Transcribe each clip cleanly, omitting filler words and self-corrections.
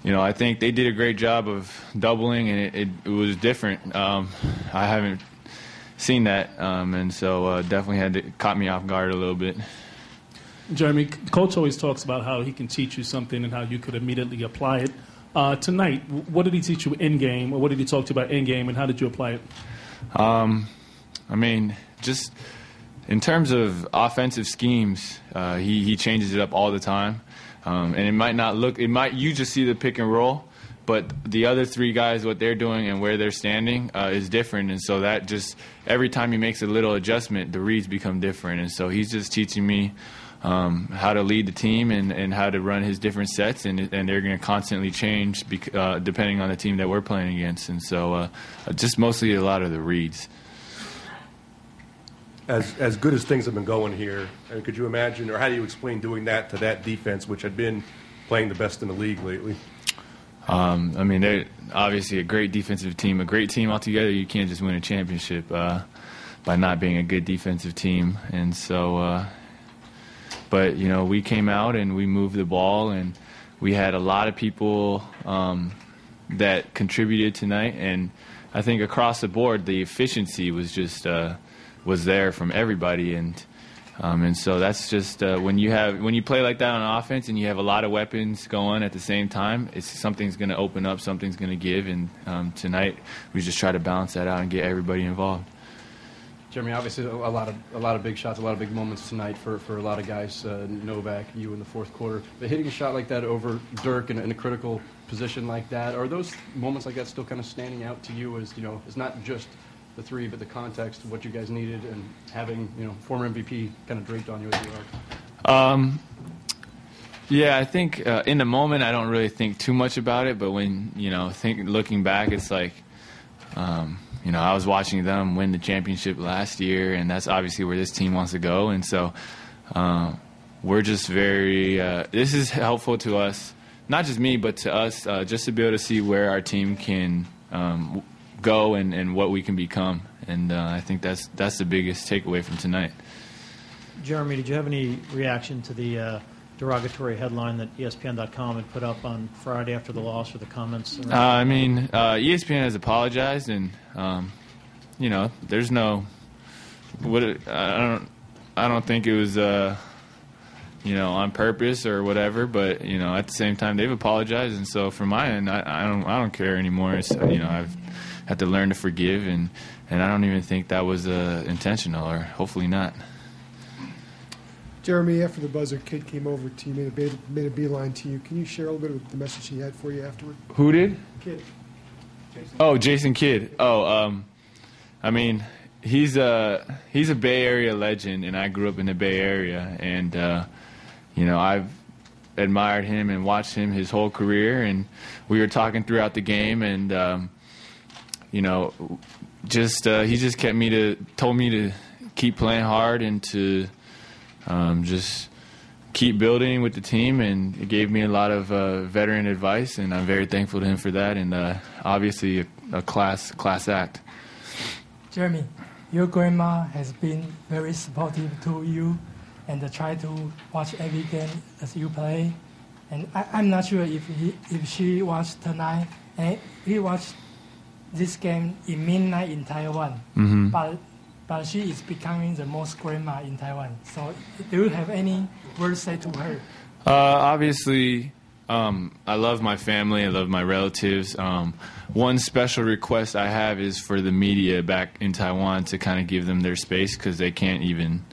I think they did a great job of doubling, and it was different. I haven't seen that, and so definitely caught me off guard a little bit. Jeremy, Coach always talks about how he can teach you something and how you could immediately apply it. Tonight, what did he teach you in game, or what did he talk to you about in game, and how did you apply it? Just in terms of offensive schemes, he changes it up all the time. And it might not look, you just see the pick and roll, but the other three guys, what they're doing and where they're standing is different. And so that just, every time he makes a little adjustment, the reads become different. And so he's just teaching me how to lead the team and how to run his different sets, and they're going to constantly change depending on the team that we're playing against. And so just mostly a lot of the reads. As good as things have been going here, could you imagine, or how do you explain doing that to that defense, which had been playing the best in the league lately? They're obviously a great defensive team, a great team altogether. You can't just win a championship by not being a good defensive team. And so, but we came out and we moved the ball, and we had a lot of people that contributed tonight. And I think across the board, the efficiency was just was there from everybody, and so that's just when you play like that on offense and you have a lot of weapons going at the same time, something's going to open up, something's going to give, and tonight we just try to balance that out and get everybody involved. Jeremy, obviously a lot of big shots, a lot of big moments tonight for a lot of guys. Novak, you in the fourth quarter, but hitting a shot like that over Dirk in a critical position like that, are those moments like that still kind of standing out to you as it's not just the three, but the context of what you guys needed, and having former MVP kind of draped on you as you are? Yeah, I think in the moment I don't really think too much about it, but when looking back, it's like I was watching them win the championship last year, and that's obviously where this team wants to go, and so we're just very. This is helpful to us, not just me, but to us, just to be able to see where our team can go and what we can become, and I think that's the biggest takeaway from tonight. Jeremy, did you have any reaction to the derogatory headline that ESPN.com had put up on Friday after the loss, or the comments? ESPN has apologized, and there's no I don't think it was on purpose or whatever, but at the same time they've apologized, and so from my end I don't care anymore. It's, I've had to learn to forgive, and I don't even think that was intentional, or hopefully not. Jeremy, after the buzzer, Kidd came over to you, made a beeline to you. Can you share a little bit of the message he had for you afterward? Who did? Kidd. Jason Kidd. He's a Bay Area legend, and I grew up in the Bay Area, and I've admired him and watched him his whole career, and we were talking throughout the game, and he just told me to keep playing hard and to just keep building with the team, and it gave me a lot of veteran advice, and I'm very thankful to him for that, and obviously a class act. Jeremy, your grandma has been very supportive to you and try to watch every game as you play, and I'm not sure if she watched tonight, and we watched this game in midnight in Taiwan, mm-hmm. but she is becoming the most grandma in Taiwan. So do you have any words to say to her? Obviously, I love my family. I love my relatives. One special request I have is for the media back in Taiwan to kind of give them their space, because they can't even,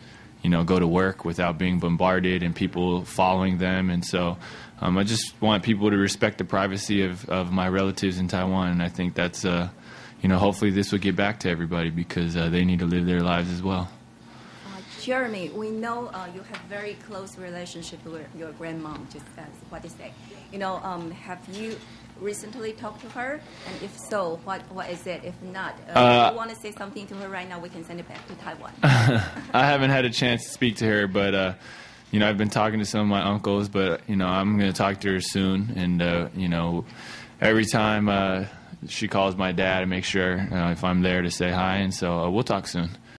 go to work without being bombarded and people following them. And so I just want people to respect the privacy of my relatives in Taiwan. And I think that's, hopefully this will get back to everybody, because they need to live their lives as well. Jeremy, we know you have very close relationship with your grandmom, just as what they say. Have you recently talked to her? And if so, what is it? If not, if you want to say something to her right now, we can send it back to Taiwan. I haven't had a chance to speak to her, but I've been talking to some of my uncles, but I'm going to talk to her soon, and every time she calls my dad and make sure if I'm there to say hi, and so we'll talk soon.